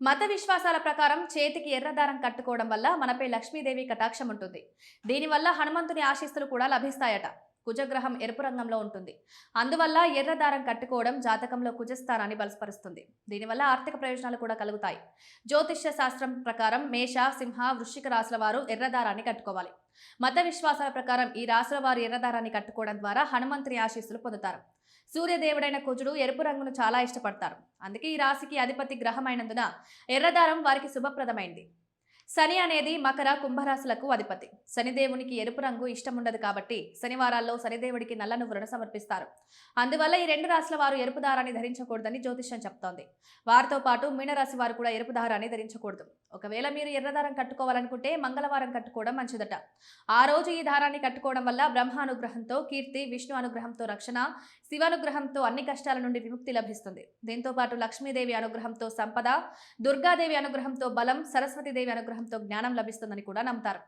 మత విశ్వాసాల ప్రకారం చేతికి ఎర్ర దారం కట్టుకోవడం వల్ల మనపై లక్ష్మీదేవి కటాక్షం ఉంటుంది. దీనివల్ల హనుమంతుని ఆశీస్సులు కూడా లభిస్తాయట. కుజగ్రహం ఎరుపు రంగంలో ఉంటుంది. అందువల్ల ఎర్ర దారం కట్టుకోవడం జాతకంలో కుజస్థానాన్ని బలపరుస్తుంది. దీనివల్ల ఆర్థిక ప్రయోజనాలు కూడా కలుగుతాయి. జ్యోతిష్య శాస్త్రం ప్రకారం మేష, సింహ, వృశ్చిక రాశుల వారు ఎర్ర దారాన్ని కట్టుకోవాలి. మత విశ్వాసాల ప్రకారం ఈ రాశుల వారు ఎర్ర దారాన్ని కట్టుకోవడం ద్వారా హనుమంతుని ఆశీస్సులు పొందుతారు. సూర్యదేవుడైన కుజుడు ఎరుపు రంగును చాలా ఇష్టపడతారు. అందుకే ఈ రాశికి అధిపతి గ్రహమైనందున ఎర్రదారం వారికి శుభప్రదమైంది. శని అనేది మకర, కుంభరాశులకు అధిపతి. శనిదేవునికి ఎరుపు రంగు ఇష్టముండదు కాబట్టి శనివారాల్లో శనిదేవుడికి నల్ల నువ్వులను సమర్పిస్తారు. అందువల్ల ఈ రెండు రాశుల వారు ఎరుపు దారాన్ని ధరించకూడదని జ్యోతిష్యం చెప్తోంది. వారితో పాటు మీనరాశి వారు కూడా ఎరుపు దారాన్ని ధరించకూడదు. ఒకవేళ మీరు ఎర్రదారం కట్టుకోవాలనుకుంటే మంగళవారం కట్టుకోవడం మంచిదట. ఆ రోజు ఈ దారాన్ని కట్టుకోవడం వల్ల బ్రహ్మ అనుగ్రహంతో కీర్తి, విష్ణు అనుగ్రహంతో రక్షణ, శివానుగ్రహంతో అన్ని కష్టాల నుండి విముక్తి లభిస్తుంది. దీంతో పాటు లక్ష్మీదేవి అనుగ్రహంతో సంపద, దుర్గాదేవి అనుగ్రహంతో బలం, సరస్వతీదేవి అనుగ్రహంతో జ్ఞానం లభిస్తుందని కూడా నమ్ముతారు.